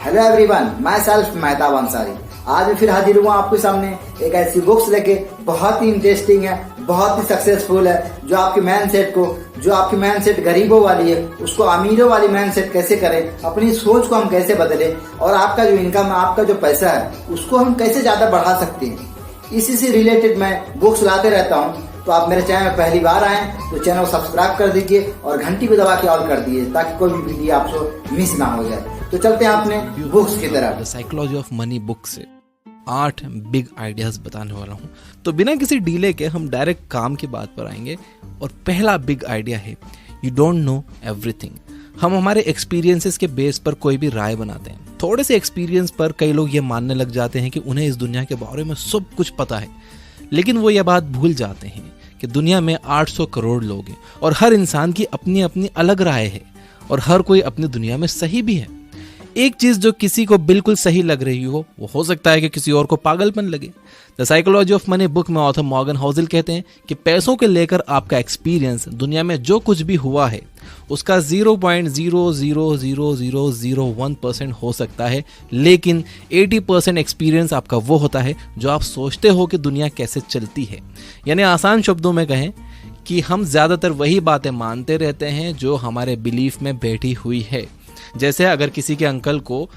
Hello everyone, my self Mehtab Ansari. आज मैं फिर हाजिर हुआ आपके सामने एक ऐसी बुक्स लेके, बहुत ही इंटरेस्टिंग है, बहुत ही सक्सेसफुल है, जो आपके माइंड सेट गरीबों वाली है उसको अमीरों वाली माइंड सेट कैसे करें, अपनी सोच को हम कैसे बदलें और आपका जो इनकम, आपका जो पैसा है उसको हम कैसे ज्यादा बढ़ा सकते हैं। इसी से रिलेटेड मैं बुक्स लाते रहता हूँ। तो आप मेरे चैनल में पहली बार आए तो चैनल को सब्सक्राइब कर दीजिए और घंटी को दबा के ऑल कर दीजिए ताकि कोई भी वीडियो आपको मिस ना हो जाए। तो चलते हैं अपने बुक्स की तरफ। The psychology of money book से 8 बिग आइडियाज बताने वाला हूँ। तो बिना किसी डीले के हम डायरेक्ट काम की बात पर आएंगे। और पहला बिग आइडिया है, यू डोंट नो एवरीथिंग। हम हमारे एक्सपीरियंसेस के बेस पर कोई भी राय बनाते हैं। थोड़े से एक्सपीरियंस पर कई लोग ये मानने लग जाते हैं कि उन्हें इस दुनिया के बारे में सब कुछ पता है, लेकिन वो ये बात भूल जाते हैं कि दुनिया में 800 करोड़ लोग हैं और हर इंसान की अपनी अपनी अलग राय है और हर कोई अपनी दुनिया में सही भी है। एक चीज जो किसी को बिल्कुल सही लग रही वो हो सकता है कि किसी और को पागलपन लगे। The psychology of money book में ऑथर मॉर्गन हाउसेल कहते हैं कि पैसों के लेकर आपका एक्सपीरियंस दुनिया में जो कुछ भी हुआ है उसका 0.0000001% हो सकता है, लेकिन 80% एक्सपीरियंस आपका वो होता है जो आप सोचते हो कि दुनिया कैसे चलती है। यानी आसान शब्दों में कहें कि हम ज्यादातर वही बातें मानते रहते हैं जो हमारे बिलीफ में बैठी हुई है। जैसे अगर किसी के अंकल को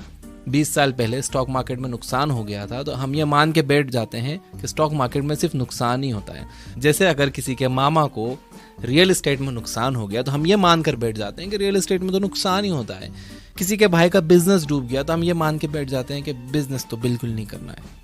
20 साल पहले स्टॉक मार्केट में नुकसान हो गया था तो हम ये मान के बैठ जाते हैं कि स्टॉक मार्केट में सिर्फ नुकसान ही होता है। जैसे अगर किसी के मामा को रियल एस्टेट में नुकसान हो गया तो हम ये मान कर बैठ जाते हैं कि रियल एस्टेट में तो नुकसान ही होता है। किसी के भाई का बिजनेस डूब गया तो हम ये मान के बैठ जाते हैं कि बिजनेस तो बिल्कुल नहीं करना है।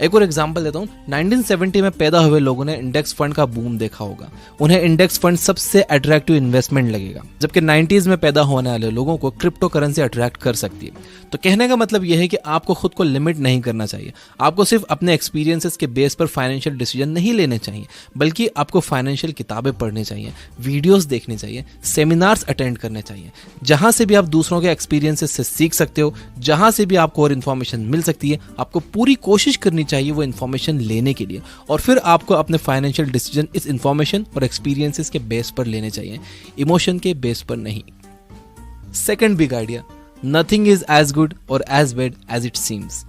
एक और एग्जांपल देता हूँ। 1970 में पैदा हुए लोगों ने इंडेक्स फंड का बूम देखा होगा। उन्हें इंडेक्स फंड सबसे अट्रैक्टिव इन्वेस्टमेंट लगेगा, जबकि 90s में पैदा होने वाले लोगों को क्रिप्टो करेंसी अट्रैक्ट कर सकती है। तो कहने का मतलब यह है कि आपको खुद को लिमिट नहीं करना चाहिए। आपको सिर्फ अपने एक्सपीरियंसेस के बेस पर फाइनेंशियल डिसीजन नहीं लेने चाहिए, बल्कि आपको फाइनेंशियल किताबें पढ़नी चाहिए, वीडियोस देखनी चाहिए, सेमिनार्स अटेंड करने चाहिए। जहां से भी आप दूसरों के एक्सपीरियंसेस से सीख सकते हो, जहां से भी आपको और इन्फॉर्मेशन मिल सकती है, आपको पूरी कोशिश करनी चाहिए वो इन्फॉर्मेशन लेने के लिए। और फिर आपको अपने फाइनेंशियल डिसीजन इस इन्फॉर्मेशन और एक्सपीरियंसेस के बेस पर लेने चाहिए, इमोशन के बेस पर नहीं। Second big idea, nothing is as good और as bad as it seems.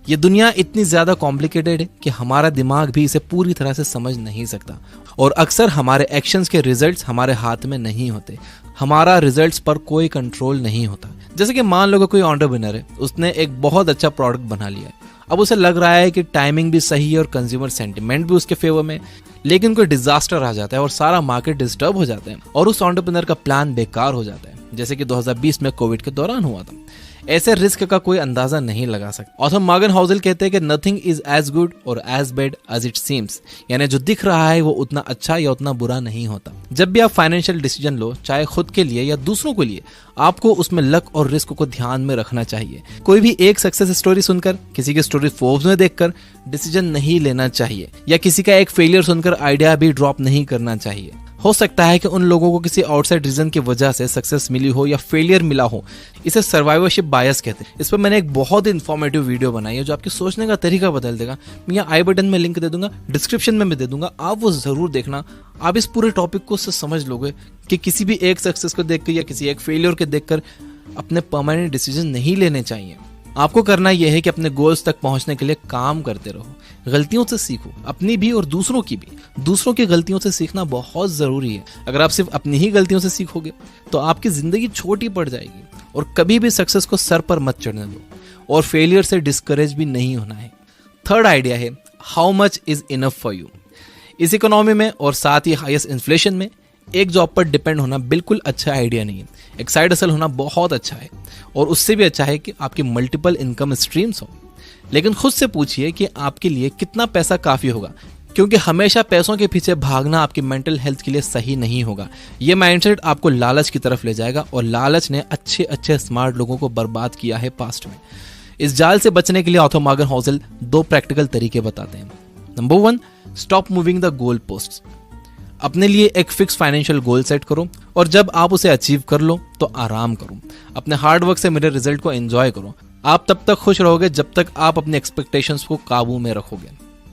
ये दुनिया इतनी ज्यादा कॉम्प्लिकेटेड है कि हमारा दिमाग भी इसे पूरी तरह से समझ नहीं सकता और अक्सर हमारे एक्शंस के रिजल्ट्स हमारे हाथ में नहीं होते। हमारा रिजल्ट्स पर कोई कंट्रोल नहीं होता। जैसे कि मान लो कि कोई एंटरप्रेन्योर है, उसने एक बहुत अच्छा प्रोडक्ट बना लिया है। अब उसे लग रहा है कि टाइमिंग भी सही है और कंज्यूमर सेंटिमेंट भी उसके फेवर में, लेकिन कोई डिजास्टर आ जाता है और सारा मार्केट डिस्टर्ब हो जाता है और उस एंटरप्रेन्योर का प्लान बेकार हो जाता है, जैसे कि 2020 में कोविड के दौरान हुआ था। ऐसे रिस्क का कोई अंदाजा नहीं लगा सकता। ऑथर मॉर्गन हाउसेल कहते हैं कि नथिंग इज एज गुड और as bad as it seems, यानी जो दिख रहा है वो उतना अच्छा या उतना बुरा नहीं होता। जब भी आप फाइनेंशियल डिसीजन लो, चाहे खुद के लिए या दूसरों के लिए, आपको उसमें लक और रिस्क को ध्यान में रखना चाहिए। कोई भी एक सक्सेस स्टोरी सुनकर, किसी की स्टोरी फोर्ब्स में देखकर डिसीजन नहीं लेना चाहिए, या किसी का एक फेलियर सुनकर आइडिया भी ड्रॉप नहीं करना चाहिए। हो सकता है कि उन लोगों को किसी आउटसाइड रीजन की वजह से सक्सेस मिली हो या फेलियर मिला हो। इसे सर्वाइवरशिप बायस कहते हैं। इस पर मैंने एक बहुत ही इन्फॉर्मेटिव वीडियो बनाई है जो आपके सोचने का तरीका बदल देगा। मैं यहाँ आई बटन में लिंक दे दूंगा, डिस्क्रिप्शन में भी दे दूंगा, आप वो जरूर देखना। आप इस पूरे टॉपिक को समझ लोगे कि किसी भी एक सक्सेस को देखकर या किसी एक फेलियर को देखकर अपने परमानेंट डिसीजन नहीं लेने चाहिए। आपको करना यह है कि अपने गोल्स तक पहुंचने के लिए काम करते रहो, गलतियों से सीखो, अपनी भी और दूसरों की भी। दूसरों की गलतियों से सीखना बहुत जरूरी है। अगर आप सिर्फ अपनी ही गलतियों से सीखोगे तो आपकी जिंदगी छोटी पड़ जाएगी। और कभी भी सक्सेस को सर पर मत चढ़ने दो और फेलियर से डिस्करेज भी नहीं होना है। थर्ड आइडिया है, how much is enough for you. इस इकोनॉमी में और साथ ही हाईएस्ट इन्फ्लेशन में एक जॉब पर डिपेंड होना बिल्कुल अच्छा आइडिया नहीं है। एक साइड हसल होना बहुत अच्छा है और उससे भी अच्छा है कि आपकी मल्टीपल इनकम स्ट्रीम्स हो। लेकिन खुद से पूछिए कि आपके लिए कितना पैसा काफी होगा, क्योंकि हमेशा पैसों के पीछे भागना आपकी मेंटल हेल्थ के लिए सही नहीं होगा। ये माइंडसेट आपको लालच की तरफ ले जाएगा और लालच ने अच्छे अच्छे स्मार्ट लोगों को बर्बाद किया है पास्ट में। इस जाल से बचने के लिए ऑथर मॉर्गन हाउसेल 2 प्रैक्टिकल तरीके बताते हैं। Number 1, stop moving the goal posts. अपने लिए एक फिक्स फाइनेंशियल गोल सेट करो और जब आप उसे अचीव कर लो तो आराम करो। अपने हार्ड वर्क से मिले रिजल्ट को एंजॉय करो। आप तब तक खुश रहोगे जब तक आप अपने एक्सपेक्टेशंस को काबू में रखोगे।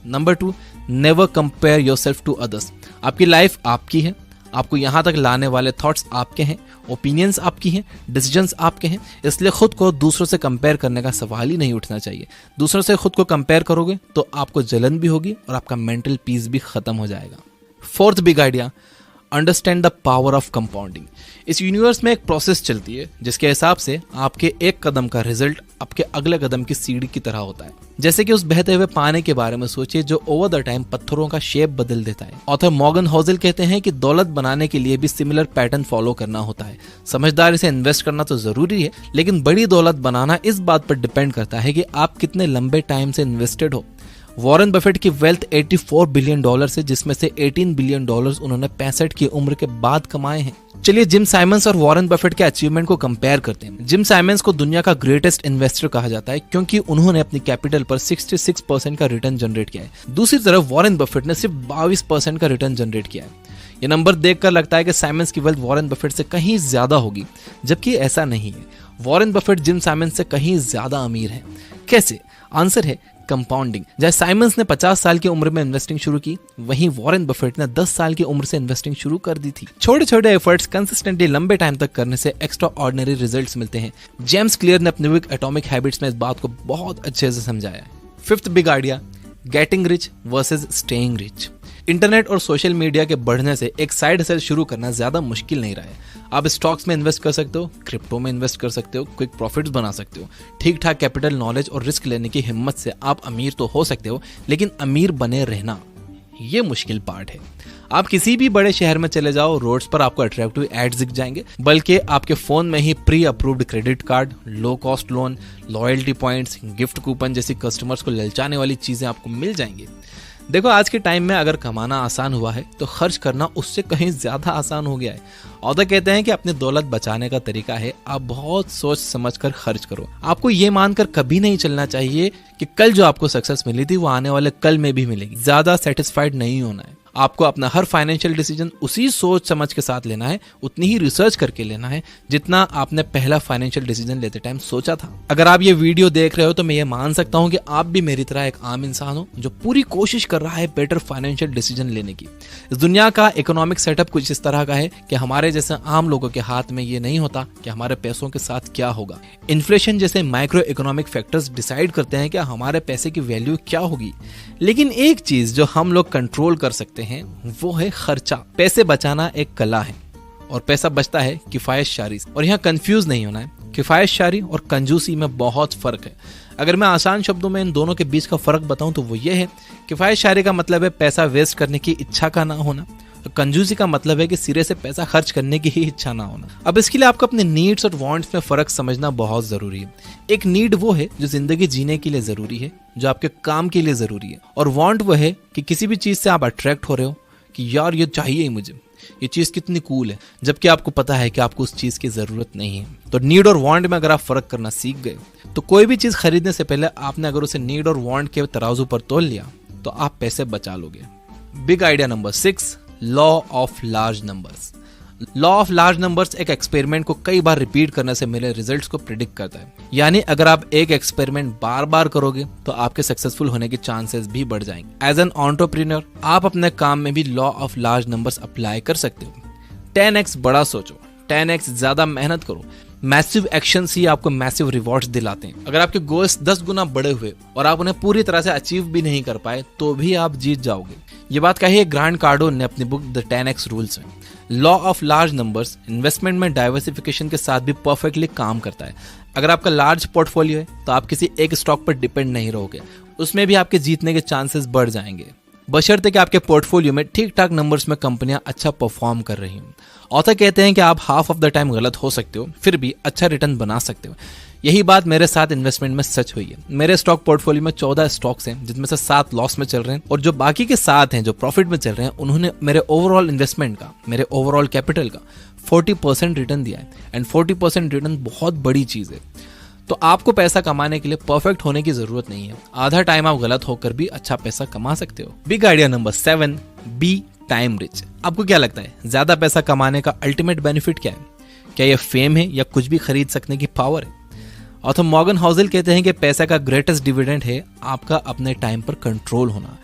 Number 2, never compare yourself to others. आपकी लाइफ आपकी है, आपको यहाँ तक लाने वाले थॉट्स आपके हैं, ओपिनियंस आपकी हैं, डिसीजंस आपके हैं, इसलिए खुद को दूसरों से कंपेयर करने का सवाल ही नहीं उठना चाहिए। दूसरों से खुद को कंपेयर करोगे तो आपको जलन भी होगी और आपका मेंटल पीस भी खत्म हो जाएगा। Fourth big idea, understand the power of compounding. इस यूनिवर्स में एक प्रोसेस चलती है जिसके हिसाब से आपके एक कदम का रिजल्ट आपके अगले कदम की सीढ़ी की तरह होता है। जैसे कि उस बहते हुए पानी के बारे में सोचिए जो ओवर द टाइम पत्थरों का शेप बदल देता है। ऑथर मॉर्गन हॉजेल कहते हैं कि दौलत बनाने के लिए भी सिमिलर पैटर्न फॉलो करना होता है। समझदारी से इन्वेस्ट करना तो जरूरी है, लेकिन बड़ी दौलत बनाना इस बात पर डिपेंड करता है कि आप कितने लंबे टाइम से इन्वेस्टेड हो। वॉरेन बफेट की वेल्थ $84 बिलियन है, जिसमें से $18 बिलियन उन्होंने 65 की उम्र के बाद कमाए हैं। चलिए जिम साइमंस और वॉरेन बफेट के अचीवमेंट को कंपेयर करते हैं। जिम साइमंस को दुनिया का ग्रेटेस्ट इन्वेस्टर कहा जाता है क्योंकि उन्होंने अपनी कैपिटल पर 66% का रिटर्न जनरेट किया है। दूसरी तरफ वॉरेन बफेट ने सिर्फ 22% का रिटर्न जनरेट किया है। ये नंबर देखकर लगता है कि साइमंस की वेल्थ वॉरेन बफेट से कहीं ज्यादा होगी, जबकि ऐसा नहीं है। वॉरेन बफेट जिम साइमंस से कहीं ज्यादा अमीर है। कैसे? आंसर है कंपाउंडिंग। जैसे साइमंस ने 50 साल की उम्र में इन्वेस्टिंग शुरू की, वहीं वॉरेन बफेट ने 10 साल की उम्र से इन्वेस्टिंग शुरू कर दी थी। छोटे छोटे एफर्ट्स कंसिस्टेंटली लंबे टाइम तक करने से एक्स्ट्रा ऑर्डिनरी रिजल्ट्स मिलते हैं। जेम्स क्लियर ने अपने बुक एटॉमिक हैबिट्स में इस बात को बहुत अच्छे से समझाया है। Fifth big idea, getting rich versus staying rich. Internet और सोशल मीडिया के बढ़ने से एक साइड हसल शुरू करना ज्यादा मुश्किल नहीं रहा है। आप स्टॉक्स में इन्वेस्ट कर सकते हो, क्रिप्टो में इन्वेस्ट कर सकते हो, क्विक प्रॉफिट्स बना सकते हो। ठीक ठाक कैपिटल, नॉलेज और रिस्क लेने की हिम्मत से आप अमीर तो हो सकते हो, लेकिन अमीर बने रहना ये मुश्किल पार्ट है। आप किसी भी बड़े शहर में चले जाओ, रोड्स पर आपको अट्रैक्टिव एड्स दिख जाएंगे, बल्कि आपके फोन में ही pre approved credit card, low cost loan, loyalty points, gift coupon जैसी कस्टमर्स को ललचाने वाली चीजें आपको मिल जाएंगी। देखो आज के टाइम में अगर कमाना आसान हुआ है तो खर्च करना उससे कहीं ज्यादा आसान हो गया है। ऑथर कहते हैं कि अपनी दौलत बचाने का तरीका है आप बहुत सोच समझ कर खर्च करो। आपको ये मानकर कभी नहीं चलना चाहिए कि कल जो आपको सक्सेस मिली थी वो आने वाले कल में भी मिलेगी। ज्यादा सेटिस्फाइड नहीं होना है। आपको अपना हर फाइनेंशियल डिसीजन उसी सोच समझ के साथ लेना है, उतनी ही रिसर्च करके लेना है जितना आपने पहला फाइनेंशियल डिसीजन लेते टाइम सोचा था। अगर आप ये वीडियो देख रहे हो तो मैं ये मान सकता हूँ कि आप भी मेरी तरह एक आम इंसान हो जो पूरी कोशिश कर रहा है बेटर फाइनेंशियल डिसीजन लेने की। इस दुनिया का इकोनॉमिक सेटअप कुछ इस तरह का है कि हमारे जैसे आम लोगों के हाथ में ये नहीं होता कि हमारे पैसों के साथ क्या होगा। इन्फ्लेशन जैसे माइक्रो इकोनॉमिक फैक्टर्स डिसाइड करते हैं कि हमारे पैसे की वैल्यू क्या होगी, लेकिन एक चीज जो हम लोग कंट्रोल कर सकते हैं वो है खर्चा। पैसे बचाना एक कला है और पैसा बचता है किफायतशारी से। और यहाँ कंफ्यूज नहीं होना है, किफायतशारी और कंजूसी में बहुत फर्क है। अगर मैं आसान शब्दों में इन दोनों के बीच का फर्क बताऊं तो वो ये है, किफायतशारी का मतलब है पैसा वेस्ट करने की इच्छा का ना होना, कंजूसी का मतलब है कि सिरे से पैसा खर्च करने की ही इच्छा ना होना। अब इसके लिए आपको अपने नीड्स और वांट्स में फर्क समझना बहुत जरूरी है। एक नीड वो है जो जिंदगी जीने के लिए जरूरी है, जो आपके काम के लिए जरूरी है, और वांट वो है कि किसी भी चीज से आप अट्रैक्ट हो रहे हो कि यार ये चाहिए ही मुझे, ये चीज कितनी कूल है, जबकि आपको पता है कि आपको उस चीज की जरूरत नहीं है। तो नीड और वांट में अगर आप फर्क करना सीख गए तो कोई भी चीज खरीदने से पहले आपने अगर उसे नीड और वांट के तराजू पर तोल लिया तो आप पैसे बचा लोगे। Big idea number 6, law of large numbers. Law of large numbers एक एक्सपेरिमेंट को कई बार रिपीट करने से मिले रिजल्ट्स को प्रिडिक्ट करता है। यानी अगर आप एक एक्सपेरिमेंट बार बार करोगे तो आपके सक्सेसफुल होने के चांसेस भी बढ़ जाएंगे। एज एन एंटरप्रेन्योर आप अपने काम में भी law of large numbers apply कर सकते हो। 10x बड़ा सोचो, 10x ज्यादा मेहनत करो। मैसिव एक्शंस ही आपको मैसिव रिवॉर्ड्स दिलाते हैं। अगर आपके गोल्स 10 गुना बड़े हुए और आप उन्हें पूरी तरह से अचीव भी नहीं कर पाए तो भी आप जीत जाओगे। ये बात कही है ग्रांट कार्डोन ने अपनी बुक द 10x रूल्स में। Law of large numbers investment में डाइवर्सिफिकेशन के साथ भी परफेक्टली काम करता है। अगर आपका लार्ज पोर्टफोलियो है तो आप किसी एक स्टॉक पर डिपेंड नहीं रहोगे, उसमें भी आपके जीतने के चांसेस बढ़ जाएंगे, बशर्ते कि आपके पोर्टफोलियो में ठीक ठाक नंबर्स में कंपनियां अच्छा परफॉर्म कर रही हों। ऑथर कहते हैं कि आप हाफ ऑफ द टाइम गलत हो सकते हो, फिर भी अच्छा रिटर्न बना सकते हो। यही बात मेरे साथ इन्वेस्टमेंट में सच हुई है। मेरे स्टॉक पोर्टफोलियो में 14 स्टॉक्स हैं, जिसमें से 7 लॉस में चल रहे हैं, और जो बाकी के 7 हैं जो प्रॉफिट में चल रहे हैं, उन्होंने मेरे ओवरऑल इन्वेस्टमेंट का, मेरे ओवरऑल कैपिटल का 40% रिटर्न दिया है। एंड 40% रिटर्न बहुत बड़ी चीज है। तो आपको पैसा कमाने के लिए परफेक्ट होने की जरूरत नहीं है। आधा टाइम आप गलत होकर भी अच्छा पैसा कमा सकते हो। Big idea number 7, be time rich. आपको क्या लगता है ज्यादा पैसा कमाने का अल्टीमेट बेनिफिट क्या है? क्या यह फेम है या कुछ भी खरीद सकने की पावर है? ऑथर मॉर्गन हॉजेल कहते हैं कि पैसा का ग्रेटेस्ट डिविडेंड है आपका अपने टाइम पर कंट्रोल होना।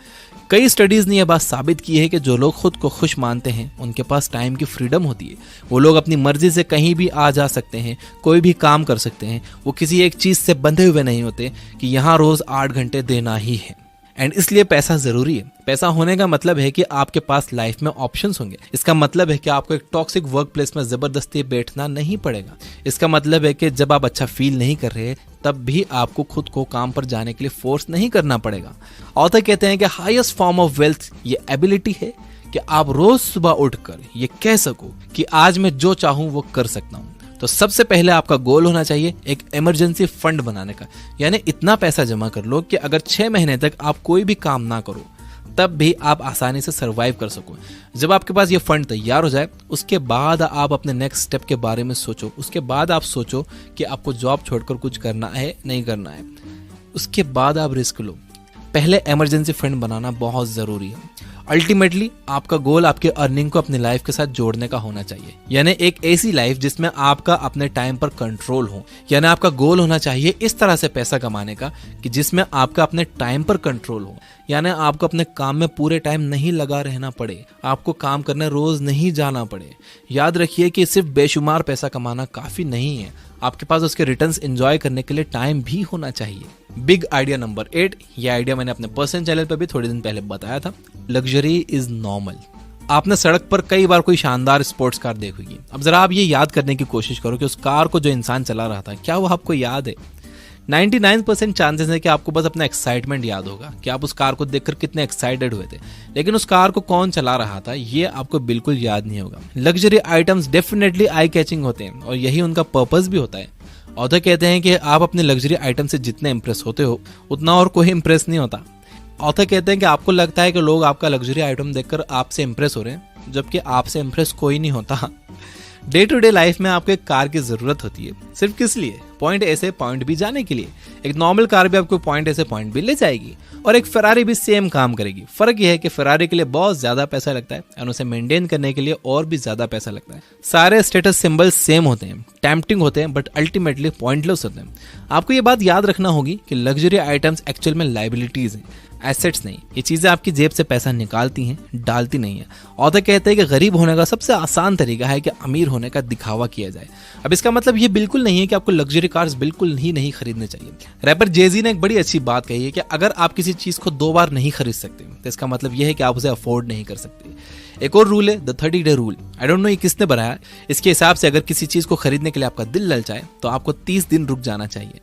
कई स्टडीज ने यह बात साबित की है कि जो लोग खुद को खुश मानते हैं उनके पास टाइम की फ्रीडम होती है। वो लोग अपनी मर्जी से कहीं भी आ जा सकते हैं, कोई भी काम कर सकते हैं। वो किसी एक चीज से बंधे हुए नहीं होते कि यहाँ रोज 8 घंटे देना ही है। एंड इसलिए पैसा जरूरी है। पैसा होने का मतलब है कि आपके पास लाइफ में ऑप्शंस होंगे। इसका मतलब है कि आपको एक टॉक्सिक वर्क प्लेस में जबरदस्ती बैठना नहीं पड़ेगा। इसका मतलब है कि जब आप अच्छा फील नहीं कर रहे तब भी आपको खुद को काम पर जाने के लिए फोर्स नहीं करना पड़ेगा। ऑथर कहते हैं कि हाईएस्ट फॉर्म ऑफ वेल्थ ये एबिलिटी है कि आप रोज सुबह उठकर ये कह सको कि आज मैं जो चाहूं वो कर सकता हूं। तो सबसे पहले आपका गोल होना चाहिए एक इमरजेंसी फंड बनाने का, यानी इतना पैसा जमा कर लो कि अगर 6 महीने तक आप कोई भी काम ना करो तब भी आप आसानी से सरवाइव कर सको। जब आपके पास ये फंड तैयार हो जाए उसके बाद आप अपने नेक्स्ट स्टेप के बारे में सोचो। उसके बाद आप सोचो कि आपको जॉब छोड़कर कुछ करना है नहीं करना है। उसके बाद आप रिस्क लो। पहले इमरजेंसी फंड बनाना बहुत जरूरी है। अल्टीमेटली आपका गोल आपके अर्निंग को अपनी लाइफ के साथ जोड़ने का होना चाहिए, यानी एक ऐसी लाइफ जिसमें आपका अपने टाइम पर कंट्रोल हो। यानी आपका गोल होना चाहिए इस तरह से पैसा कमाने का कि जिसमें आपका अपने टाइम पर कंट्रोल हो। यानी आपको अपने काम में पूरे टाइम नहीं लगा रहना पड़े, आपको काम करने रोज नहीं जाना पड़े। याद रखिए कि सिर्फ बेशुमार पैसा कमाना काफी नहीं है, आपके पास उसके रिटर्न्स एंजॉय करने के लिए टाइम भी होना चाहिए। बिग आइडिया नंबर 8, ये आइडिया मैंने अपने पर्सनल चैनल पर भी थोड़े दिन पहले बताया था। Luxury is normal. आपने सड़क पर कई बार कोई शानदार स्पोर्ट्स कार देखी होगी। अब जरा आप ये याद करने की कोशिश करो कि उस कार को जो इंसान चला रहा था क्या वो आपको याद है? 99% चांसेस है कि आपको बस अपना एक्साइटमेंट याद होगा कि आप उस कार को देखकर कितने एक्साइटेड हुए थे, लेकिन उस कार को कौन चला रहा था ये आपको बिल्कुल याद नहीं होगा। Luxury items definitely eye catching होते हैं और यही उनका पर्पस भी होता है। ऑथर कहते हैं कि आप अपने लग्जरी आइटम से जितने इंप्रेस होते हो उतना और कोई इंप्रेस नहीं होता। ऑथर कहते हैं कि आपको लगता है कि लोग आपका लग्जरी आइटम देखकर आपसे इंप्रेस हो रहे हैं, जबकि आपसे इंप्रेस कोई नहीं होता। डे टू डे लाइफ में आपको एक कार की जरूरत होती है, सिर्फ किस लिए? पॉइंट ए से पॉइंट बी जाने के लिए। एक नॉर्मल कार भी आपको पॉइंट ए से पॉइंट बी ले जाएगी और एक फरारी भी सेम काम करेगी। फर्क यह है कि फरारी के लिए बहुत ज्यादा पैसा लगता है और उसे मेंटेन करने के लिए और भी ज्यादा पैसा लगता है। सारे स्टेटस सिंबल्स सेम होते हैं, टेम्पटिंग होते हैं, बट अल्टीमेटली पॉइंटलेस होते हैं। आपको ये बात याद रखना होगी कि लग्जरी आइटम्स एक्चुअल में लाइबिलिटीज हैं, एसेट्स नहीं। ये चीजें आपकी जेब से पैसा निकालती हैं, डालती नहीं है। ऑथर कहते हैं कि गरीब होने का सबसे आसान तरीका है कि अमीर होने का दिखावा किया जाए। अब इसका मतलब ये बिल्कुल नहीं है कि आपको लग्जरी कार्स बिल्कुल ही नहीं खरीदने चाहिए। रैपर जेजी ने एक बड़ी अच्छी बात कही है कि अगर आप किसी चीज को 2 बार नहीं खरीद सकते तो इसका मतलब यह है कि आप उसे अफोर्ड नहीं कर सकते। एक और रूल है the 30 day rule. I don't know ये किसने बनाया। इसके हिसाब से अगर किसी चीज को खरीदने के लिए आपका दिल ललचाए तो आपको 30 दिन रुक जाना चाहिए।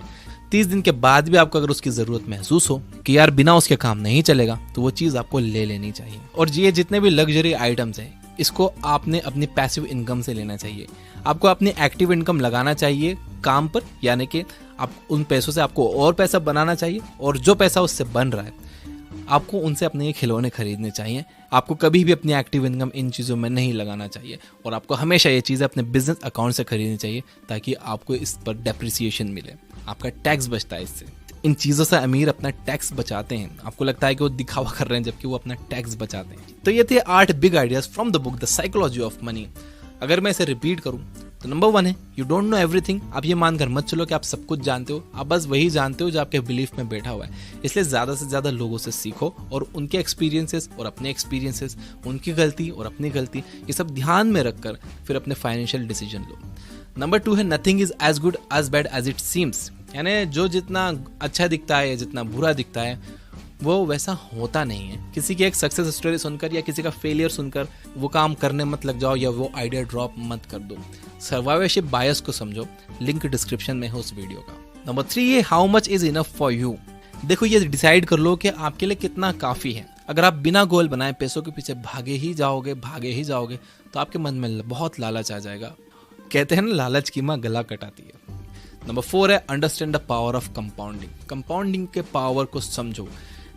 30 दिन के बाद भी आपको अगर उसकी जरूरत महसूस हो कि यार बिना उसके काम नहीं चलेगा तो वो चीज आपको ले लेनी चाहिए। और ये जितने भी लग्जरी आइटम्स हैं इसको आपने अपनी पैसिव इनकम से लेना चाहिए। आपको अपनी एक्टिव इनकम लगाना चाहिए काम पर, यानी कि आप उन पैसों से आपको और पैसा बनाना चाहिए और जो पैसा उससे बन रहा है आपको उनसे अपने ये खिलौने खरीदने चाहिए। आपको कभी भी अपनी एक्टिव इनकम इन चीज़ों में नहीं लगाना चाहिए और आपको हमेशा ये चीज़ें अपने बिजनेस अकाउंट से खरीदनी चाहिए ताकि आपको इस पर डेप्रिसिएशन मिले। आपका टैक्स बचता है इससे। इन चीज़ों से अमीर अपना टैक्स बचाते हैं। आपको लगता है कि वो दिखावा कर रहे हैं जबकि वो अपना टैक्स बचाते हैं। तो ये थे 8 big ideas from the book the psychology of money. अगर मैं इसे रिपीट करूं तो नंबर 1 है यू डोंट नो एवरीथिंग। आप ये मानकर मत चलो कि आप सब कुछ जानते हो, आप बस वही जानते हो जो आपके बिलीफ में बैठा हुआ है। इसलिए ज्यादा से ज्यादा लोगों से सीखो और उनके एक्सपीरियंसेस और अपने एक्सपीरियंसेस, उनकी गलती और अपनी गलती, ये सब ध्यान में रखकर फिर अपने फाइनेंशियल डिसीजन लो। नंबर 2 है nothing is as good as bad as it seems. यानी जो जितना अच्छा दिखता है या जितना बुरा दिखता है वो वैसा होता नहीं है। किसी की एक सक्सेस स्टोरी सुनकर या किसी का फेलियर सुनकर वो काम करने मत लग जाओ या वो आइडिया ड्रॉप मत कर दो। सर्वाइवरशिप बायस को समझो, लिंक डिस्क्रिप्शन में है उस वीडियो का। नंबर 3 है how much is enough for you. देखो ये डिसाइड कर लो कि आपके लिए कितना काफी है। अगर आप बिना गोल बनाए पैसों के पीछे भागे ही जाओगे तो आपके मन में बहुत लालच आ जाएगा। कहते हैं ना लालच की माँ गला कटाती है। नंबर 4 है understand the power of compounding. Compounding के पावर को समझो।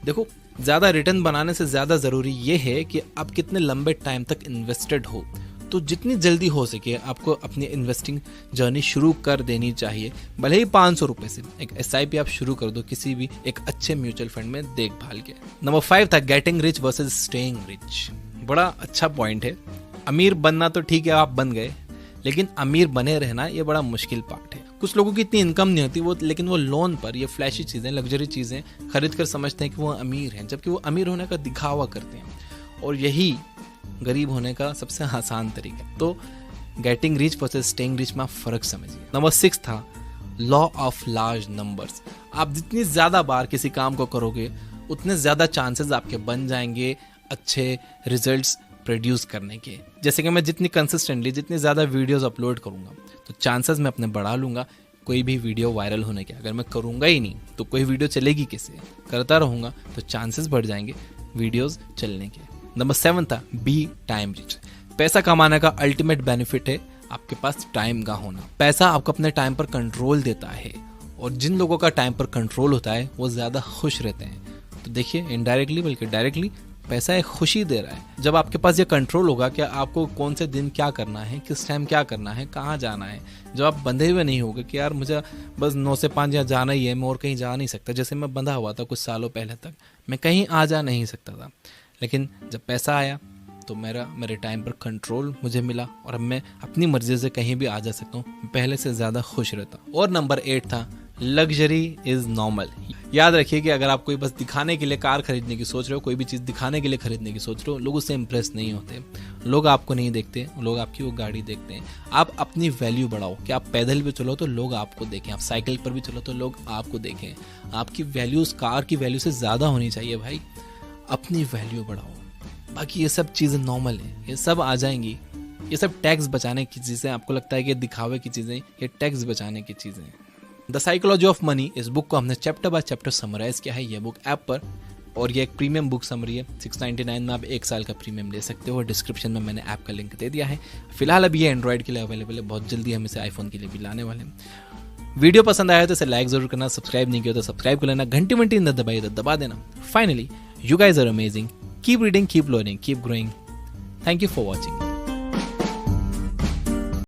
देखो ज्यादा रिटर्न बनाने से ज्यादा जरूरी ये है कि आप कितने लंबे टाइम तक इन्वेस्टेड हो। तो जितनी जल्दी हो सके आपको अपनी इन्वेस्टिंग जर्नी शुरू कर देनी चाहिए। भले ही 500 रुपए से एक SIP आप शुरू कर दो किसी भी एक अच्छे म्यूचुअल फंड में देखभाल के। नंबर 5 था getting rich versus staying rich. बड़ा अच्छा पॉइंट है। अमीर बनना तो ठीक है आप बन गए, लेकिन अमीर बने रहना ये बड़ा मुश्किल पार्ट है। कुछ लोगों की इतनी इनकम नहीं होती वो, लेकिन वो लोन पर ये फ्लैशी चीज़ें, लग्जरी चीज़ें खरीद कर समझते हैं कि वो अमीर हैं, जबकि वो अमीर होने का दिखावा करते हैं। और यही गरीब होने का सबसे आसान तरीका है। तो getting rich versus staying rich में आप फ़र्क समझिए। नंबर 6 था लॉ ऑफ लार्ज नंबर्स। आप जितनी ज़्यादा बार किसी काम को करोगे उतने ज़्यादा चांसेस आपके बन जाएंगे अच्छे रिजल्ट्स प्रोड्यूस करने के। जैसे कि मैं जितनी कंसिस्टेंटली, जितनी ज़्यादा वीडियोस अपलोड करूँगा तो चांसेस मैं अपने बढ़ा लूँगा कोई भी वीडियो वायरल होने के। अगर मैं करूँगा ही नहीं तो कोई वीडियो चलेगी किससे? करता रहूँगा तो चांसेस बढ़ जाएंगे वीडियोस चलने के। नंबर 7 था बी टाइम रिच। पैसा कमाने का अल्टीमेट बेनिफिट है आपके पास टाइम का होना। पैसा आपको अपने टाइम पर कंट्रोल देता है, और जिन लोगों का टाइम पर कंट्रोल होता है वो ज़्यादा खुश रहते हैं। तो देखिए, इनडायरेक्टली बल्कि डायरेक्टली पैसा एक खुशी दे रहा है। जब आपके पास ये कंट्रोल होगा कि आपको कौन से दिन क्या करना है, किस टाइम क्या करना है, कहाँ जाना है, जब आप बंधे हुए नहीं होगे कि यार मुझे बस 9 से 5 यहाँ जाना ही है, मैं और कहीं जा नहीं सकता। जैसे मैं बंधा हुआ था कुछ सालों पहले तक, मैं कहीं आ जा नहीं सकता था, लेकिन जब पैसा आया तो मेरे टाइम पर कंट्रोल मुझे मिला और अब मैं अपनी मर्जी से कहीं भी आ जा सकता हूँ, पहले से ज़्यादा खुश रहता हूँ। और नंबर 8 था लग्जरी इज़ नॉर्मल। याद रखिए कि अगर आप कोई बस दिखाने के लिए कार खरीदने की सोच रहे हो, कोई भी चीज़ दिखाने के लिए खरीदने की सोच रहे हो, लोग उससे इंप्रेस नहीं होते, लोग आपको नहीं देखते, लोग आपकी वो गाड़ी देखते हैं। आप अपनी वैल्यू बढ़ाओ कि आप पैदल भी चलो तो लोग आपको देखें, आप साइकिल पर भी चलो तो लोग आपको देखें। आपकी वैल्यू उस कार की वैल्यू से ज़्यादा होनी चाहिए भाई। अपनी वैल्यू बढ़ाओ, बाकी ये सब चीज़ें नॉर्मल है, ये सब आ जाएंगी। ये सब टैक्स बचाने की चीज़ें, आपको लगता है कि दिखावे की चीज़ें, ये टैक्स बचाने की चीज़ें। द साइकोलॉजी ऑफ मनी, इस बुक को हमने चैप्टर बाय चैप्टर समराइज किया है ये बुक ऐप पर, और ये एक प्रीमियम बुक समरी है। 699 में आप 1 साल का प्रीमियम ले सकते हो, और डिस्क्रिप्शन में मैंने ऐप का लिंक दे दिया है। फिलहाल अभी ये एंड्रॉइड के लिए अवेलेबल है, बहुत जल्दी हम इसे आईफोन के लिए भी लाने वाले हैं। वीडियो पसंद आया तो इसे लाइक जरूर करना, सब्सक्राइब नहीं किया तो सब्सक्राइब कर लेना, घंटी न दबाई तो दबा देना। Finally, you guys are amazing, keep reading, keep learning, keep growing. Thank you for watching.